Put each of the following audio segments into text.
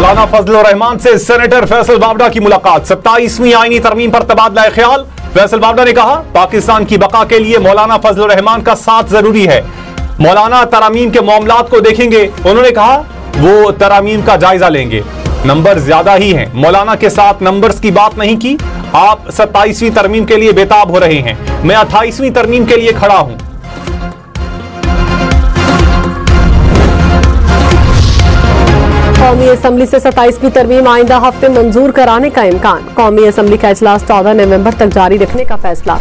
मौलाना फजलुर रहमान से सेनेटर फैसल बावड़ा की मुलाकात। 27वीं आईनी तरमीम पर तबादला ख्याल। फैसल बावड़ा ने कहा, पाकिस्तान की बका के लिए मौलाना फजलुर रहमान का साथ जरूरी है। मौलाना तरामीम के मामलात को देखेंगे। उन्होंने कहा वो तरामीम का जायजा लेंगे, नंबर ज्यादा ही हैं। मौलाना के साथ नंबर्स की बात नहीं की। आप 27वीं तरमीम के लिए बेताब हो रहे हैं, मैं 28वीं तरमीम के लिए खड़ा हूं। कौमी असम्बली से 27वीं तरमीम आइंदा हफ्ते मंजूर कराने का इम्कान। कौमी असम्बली का इजलास 14 नवंबर तक जारी रखने का फैसला।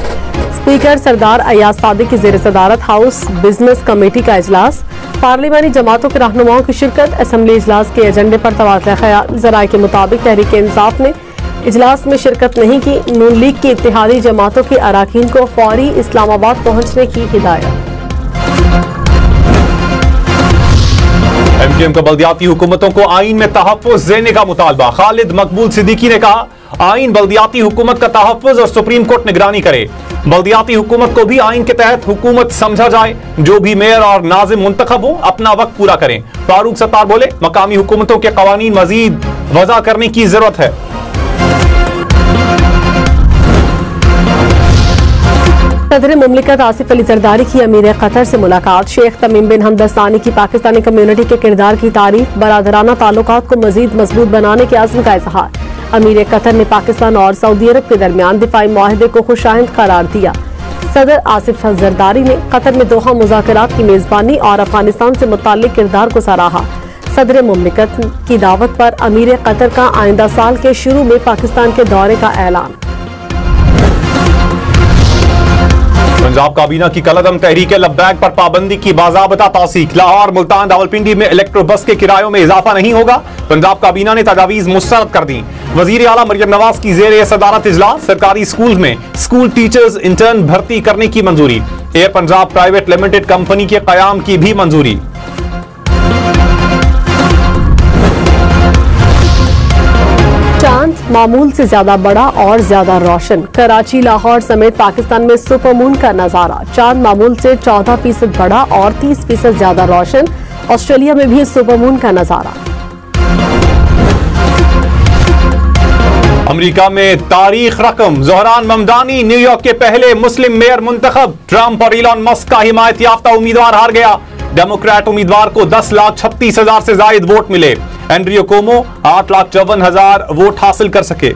स्पीकर सरदार अयाज सादिक की जेर सदारत हाउस बिजनेस कमेटी का इजलास। पार्लिमानी जमातों के रहनुमाओं की शिरकत। असम्बली इजलास के एजेंडे पर तबादला ख्याल। जराये के मुताबिक तहरीक इंसाफ ने इजलास में शिरकत नहीं की। नून लीग की इत्तेहादी जमातों के अराकीन को फौरी इस्लामाबाद पहुंचने की हिदायत। एमकेएम का बल्दियाती हुकूमतों को आइन में तहफ़्फ़ुज़ देने का मुतालबा। खालिद मकबूल सिद्दीकी ने कहा, आइन बल्दियाती हुकूमत का तहफ़्फ़ुज़ और सुप्रीम कोर्ट निगरानी करे। बल्दियाती हुकूमत को भी आइन के तहत हुकूमत समझा जाए। जो भी मेयर और नाज़िम मुंतखब हो अपना वक्त पूरा करें। फारूक सत्तार बोले, मकामी हुकूमतों के कवानीन मजीद वज़ा करने की जरूरत है। सदर मुमलिकत आसिफ अली जरदारी की अमीर कतर से मुलाकात। शेख तमीम बिन हमद अल-सानी की पाकिस्तानी कम्युनिटी के किरदार की तारीफ। बरादराना ताल्लुकात को मजीद मजबूत बनाने के आज़म का इजहार। अमीर कतर ने पाकिस्तान और सऊदी अरब के दरमियान दिफाई मुआहदे को खुशाइंद करार दिया। सदर आसिफ जरदारी ने कतर में दोहा मुज़ाकरात की मेजबानी और अफगानिस्तान से मुताल्लिक किरदार को सराहा। सदर मुमलिकत की दावत पर अमीर कतर का आइंदा साल के शुरू में पाकिस्तान के दौरे का ऐलान। पंजाब काबीना की कलअदम तहरीक लब्बैक पर पाबंदी की बाज़ाबता तौसीक। लाहौर, मुल्तान, रावलपिंडी में इलेक्ट्रो बस के किरायों में इजाफा नहीं होगा। पंजाब काबीना ने तजावीज़ मुस्तरद कर दी। वज़ीर आला मरियम नवाज की ज़ेर सदारत इजलास। सरकारी स्कूल में स्कूल टीचर्स इंटर्न भर्ती करने की मंजूरी। Air Punjab private limited company के क़याम की भी मंजूरी। चांद मामूल से ज्यादा बड़ा और ज्यादा रोशन। कराची, लाहौर समेत पाकिस्तान में सुपरमून का नजारा। चांद मामूल से 14% बड़ा और 30% ज्यादा रोशन। ऑस्ट्रेलिया में भी सुपरमून का नजारा। अमेरिका में तारीख रकम। ज़ोहरान ममदानी न्यूयॉर्क के पहले मुस्लिम मेयर मुंतखब। ट्रंप और इलॉन मस्क का हिमायत याफ्ता उम्मीदवार हार गया। डेमोक्रेट उम्मीदवार को 10,36,000 से जायद वोट मिले। एंड्रियो कोमो 8,54,000 वोट हासिल कर सके।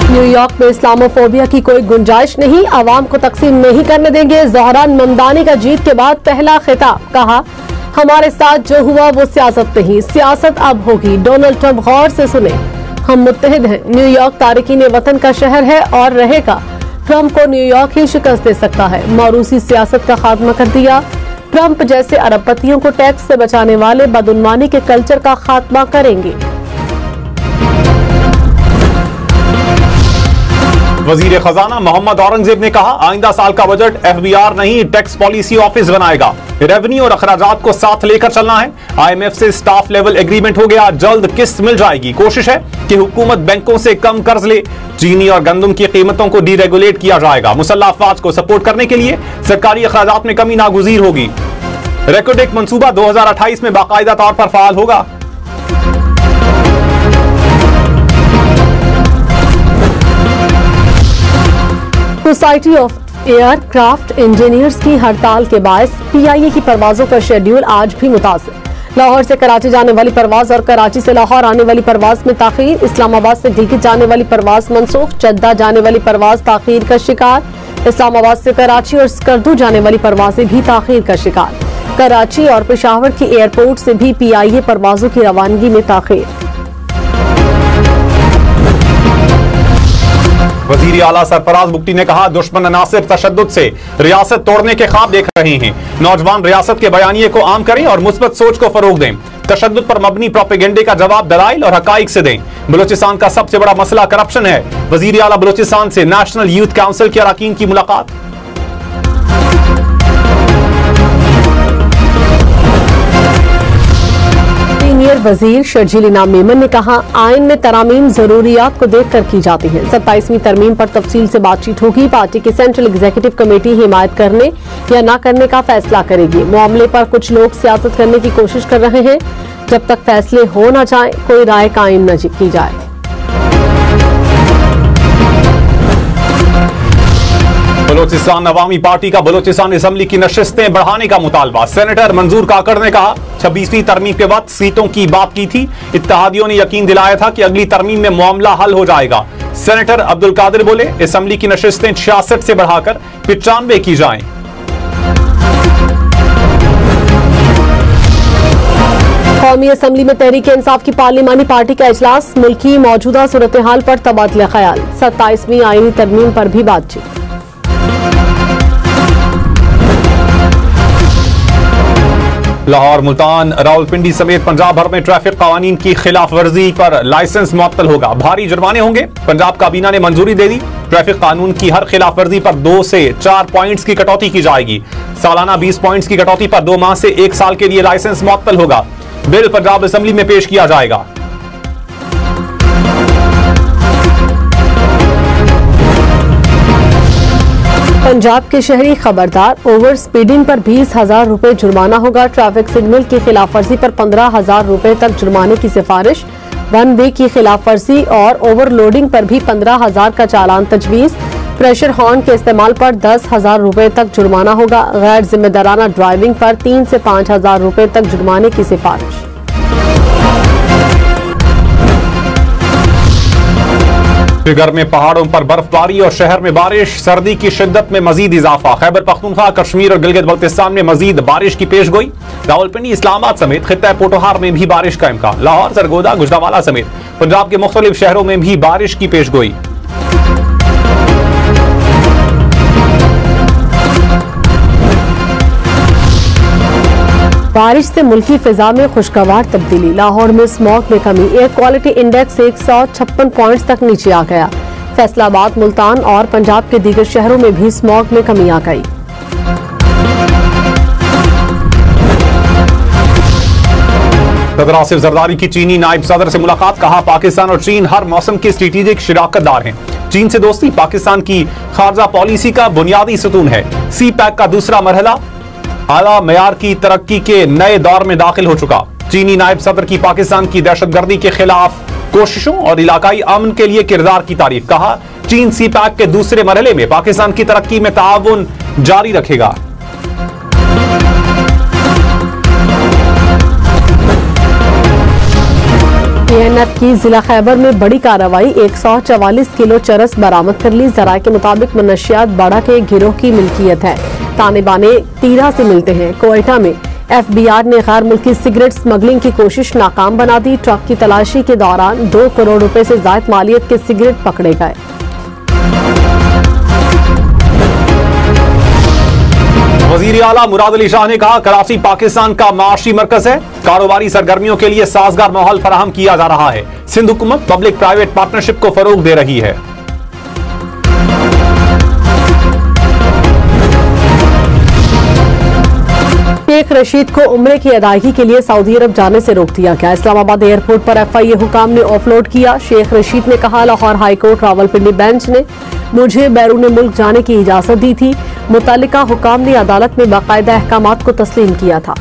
न्यूयॉर्क में इस्लामोफोबिया की कोई गुंजाइश नहीं। आवाम को तकसीम नहीं करने देंगे। ज़ोहरान ममदानी का जीत के बाद पहला खिताब। कहा, हमारे साथ जो हुआ वो सियासत नहीं, सियासत अब होगी। डोनाल्ड ट्रंप गौर से सुने, हम मुत्तहिद हैं। न्यूयॉर्क तारिकीन वतन का शहर है और रहेगा। ट्रंप को न्यूयॉर्क ही शिकस्त दे सकता है। मौरूसी सियासत का खात्मा कर दिया। ट्रंप जैसे अरबपतियों को टैक्स से बचाने वाले बदउनवानी के कल्चर का खात्मा करेंगे। वजीर खजाना मोहम्मद औरंगजेब ने कहा, आइंदा साल का बजट FBR नहीं टैक्स पॉलिसी ऑफिस बनाएगा। रेवेन्यू और अखराजात को साथ लेकर चलना है। IMF से स्टाफ लेवल एग्रीमेंट हो गया, जल्द किस्त मिल जाएगी। कोशिश है कि हुकूमत बैंकों से कम कर्ज ले। चीनी और गंदम की कीमतों को डीरेगुलेट किया जाएगा। मुसल्लह अफवाज को सपोर्ट करने के लिए सरकारी अखराजात में कमी नागुजीर होगी। रेकोडेक मंसूबा 2028 में बाकायदा तौर पर फाल होगा। सोसाइटी ऑफ एयरक्राफ्ट इंजीनियर्स की हड़ताल के बायस PIA की परवाजों का शेड्यूल आज भी मुतासिर। लाहौर से कराची जाने वाली परवाज और कराची से लाहौर आने वाली परवाज में ताखीर। इस्लामाबाद से गिलगित जाने वाली परवाज मनसूख। जद्दा जाने वाली परवाज ताखीर का शिकार। इस्लामाबाद से कराची और स्कर्दू जाने वाली परवाजें भी ताखीर का शिकार। कराची और पेशावर की एयरपोर्ट से भी PIA परवाजों की रवानगी में ताखीर। वजीर आला सरफराज बुगटी ने कहा, दुश्मन अनासिर तशद्दुद से रियासत तोड़ने के ख्वाब देख रहे हैं। नौजवान रियासत के बयानिए को आम करें और मुस्बत सोच को फरोग दें। तशद्दुद पर मबनी प्रोपेगेंडे का जवाब दलाइल और हकाइक से दें। बलूचिस्तान का सबसे बड़ा मसला करप्शन है। वजीर आला बलूचिस्तान से नेशनल यूथ काउंसिल के अरकान की मुलाकात। इंटीरियर वजीर शर्जील इनाम मेमन ने कहा, आइन में तरामीम जरूरियात को देखकर की जाती है। 27वीं तरमीम पर तफसील से बातचीत होगी। पार्टी की सेंट्रल एग्जीक्यूटिव कमेटी हिमायत करने या न करने का फैसला करेगी। मामले पर कुछ लोग सियासत करने की कोशिश कर रहे हैं। जब तक फैसले हो न जाए कोई राय कायम न की जाए। बलोचिस्तान अवामी पार्टी का बलोचिस्तान असेंबली की नशिस्तें बढ़ाने का मुतालबा। सेनेटर मंजूर काकड़ ने कहा, 26वीं तरमीम के वक्त सीटों की बात की थी। इत्तेहादियों ने यकीन दिलाया था कि अगली तरमीम में मामला हल हो जाएगा। सेनेटर अब्दुल कादिर बोले, असेंबली की नशिस्तें 66 से बढ़ाकर 95 की जाएं। कौमी असेंबली में तहरीक इंसाफ की पार्लिमानी पार्टी का इजलास। मुल्की मौजूदा सूरत हाल पर तबादला ख्याल। 27वीं आईनी तरमीम पर भी बातचीत। लाहौर, मुल्तान, रावलपिंडी समेत पंजाब भर में ट्रैफिक कानून की खिलाफ वर्जी पर लाइसेंस मुअत्तल होगा। भारी जुर्माने होंगे। पंजाब काबीना ने मंजूरी दे दी। ट्रैफिक कानून की हर खिलाफ वर्जी पर 2 से 4 पॉइंट्स की कटौती की जाएगी। सालाना 20 पॉइंट्स की कटौती पर 2 माह से 1 साल के लिए लाइसेंस मुअत्तल होगा। बिल पंजाब असेंबली में पेश किया जाएगा। पंजाब के शहरी खबरदार, ओवर स्पीडिंग पर 20,000 रुपए जुर्माना होगा। ट्रैफिक सिग्नल की खिलाफ वर्जी पर 15,000 रुपए तक जुर्माने की सिफारिश। 1 वे की खिलाफ वर्जी और ओवरलोडिंग पर भी 15,000 का चालान तजवीज। प्रेशर हॉर्न के इस्तेमाल पर 10,000 रुपए तक जुर्माना होगा। गैर जिम्मेदाराना ड्राइविंग पर 3 से 5,000 रुपए तक जुर्माने की सिफारिश। फिगर में पहाड़ों पर बर्फबारी और शहर में बारिश। सर्दी की शिद्दत में मजीद इजाफा। खैबर पख्तूनख्वा, कश्मीर और गिलगित बल्तिस्तान में मजीद बारिश की पेशगोई। रावलपिंडी, इस्लामाबाद समेत खित्ता पोटोहार में भी बारिश का इम्कान। लाहौर, सरगोदा, गुजरावाला समेत पंजाब के मुख्तलिफ शहरों में भी बारिश की पेशगोई। बारिश से मुल्की फिजा में खुशगवार तब्दीली। लाहौर में स्मॉग में कमी। एयर क्वालिटी इंडेक्स 156 पॉइंट्स तक नीचे आ गया। फैसलाबाद, मुल्तान और पंजाब के दीगर शहरों में भी स्मॉग में कमी आ गई। सदर आसिफ जरदारी की चीनी नायब सदर से मुलाकात। कहा, पाकिस्तान और चीन हर मौसम के स्ट्रेटेजिक शिराकतदार हैं। चीन से दोस्ती पाकिस्तान की खारजा पॉलिसी का बुनियादी सतून है। सी पैक का दूसरा मरहला आला मयार की तरक्की के नए दौर में दाखिल हो चुका। चीनी नायब सदर की पाकिस्तान की दहशतगर्दी के खिलाफ कोशिशों और इलाकाई अमन के लिए किरदार की तारीफ। कहा, चीन सी पैक के दूसरे मरहले में पाकिस्तान की तरक्की में ताउन जारी रखेगा। PNF की जिला खैबर में बड़ी कार्रवाई। 144 किलो चरस बरामद कर ली। जराये के मुताबिक मनशियात बाड़ा के गिरोह की मिल्कियत है। ताने बाने तीरा से मिलते हैं। कोयटा में FBI ने गैर मुल्की सिगरेट स्मगलिंग की कोशिश नाकाम बना दी। ट्रक की तलाशी के दौरान 2 करोड़ रुपए से ज्यादा मालियत के सिगरेट पकड़े गए। वजीर आला मुराद अली शाह ने कहा, कराची पाकिस्तान का माशी मरकज है। कारोबारी सरगर्मियों के लिए साजगार माहौल फराहम किया जा रहा है। सिंध हुकूमत पब्लिक प्राइवेट पार्टनरशिप को फरोग दे रही है। शेख रशीद को उम्रे की अदायगी के लिए सऊदी अरब जाने से रोक दिया गया। इस्लामाबाद एयरपोर्ट पर FIA हुकाम ने ऑफलोड किया। शेख रशीद ने कहा, लाहौर हाईकोर्ट रावलपिंडी बेंच ने मुझे बैरून मुल्क जाने की इजाजत दी थी। मुतल्लिका हुकाम ने अदालत में बाकायदा अहकामात को तस्लीम किया था।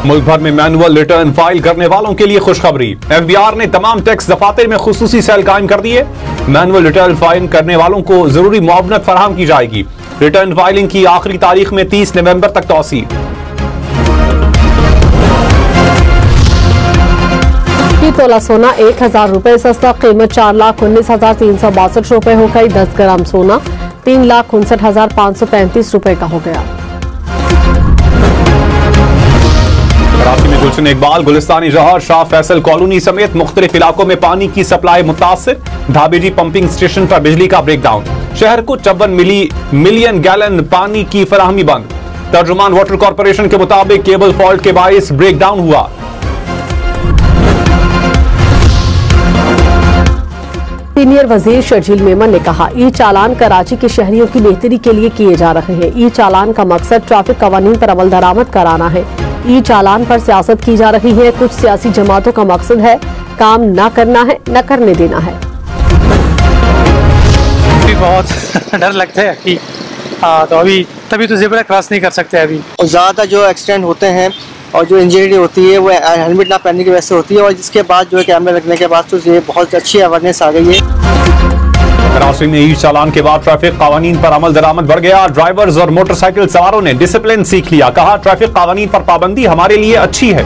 मुल्क भर में मैनुअल रिटर्न फाइल करने वालों के लिए खुशखबरी। FBR ने तमाम टैक्स दफातर में खुसूसी सेल कायम कर दिए। मैनुअल रिटर्न फाइल करने वालों को जरूरी मुआवनत फराहम की जाएगी। रिटर्न फाइलिंग की आखिरी तारीख में 30 नवंबर तक तौसी। तोला सोना 1,000 रुपए सस्ता। कीमत 4,19,362 रुपए हो गई। 10 ग्राम सोना 3,59,535 रुपए का हो गया। कराची में गुलशन इकबाल, गुलिस्तानी जौहर, शाह फैसल कॉलोनी समेत मुख्तलिफ इलाकों में पानी की सप्लाई मुतासिर। धाबेजी पंपिंग स्टेशन पर बिजली का ब्रेकडाउन। शहर को 54 मिलियन गैलन पानी की फराहमी बंद। तर्जुमान वाटर कॉर्पोरेशन के मुताबिक केबल फॉल्ट के बायस ब्रेकडाउन हुआ। सीनियर वजीर शर्जील मेमन ने कहा, ई चालान कराची के शहरियों की बेहतरी के लिए किए जा रहे हैं। ई चालान का मकसद ट्रैफिक कवानीन पर अमल दरामद कराना है। ई चालान पर सियासत की जा रही है। कुछ सियासी जमातों का मकसद है काम न करना है, न करने देना है। बहुत डर लगता है कि तो अभी तभी तो ज़ेब्रा क्रॉस नहीं कर सकते अभी। और ज़्यादा जो एक्सीडेंट होते हैं और जो इंजरी होती है वो हेलमेट ना पहनने की वजह से होती है, और जिसके बाद जो है कैमरे लगने के बाद तो ये बहुत अच्छी अवेयरनेस आ गई है। कराची में ई चालान के बाद ट्रैफिक कानून पर अमल दरामद बढ़ गया। ड्राइवर्स और मोटरसाइकिल सवारों ने डिसिप्लिन सीख लिया। कहा, ट्रैफिक कानून पर पाबंदी हमारे लिए अच्छी है।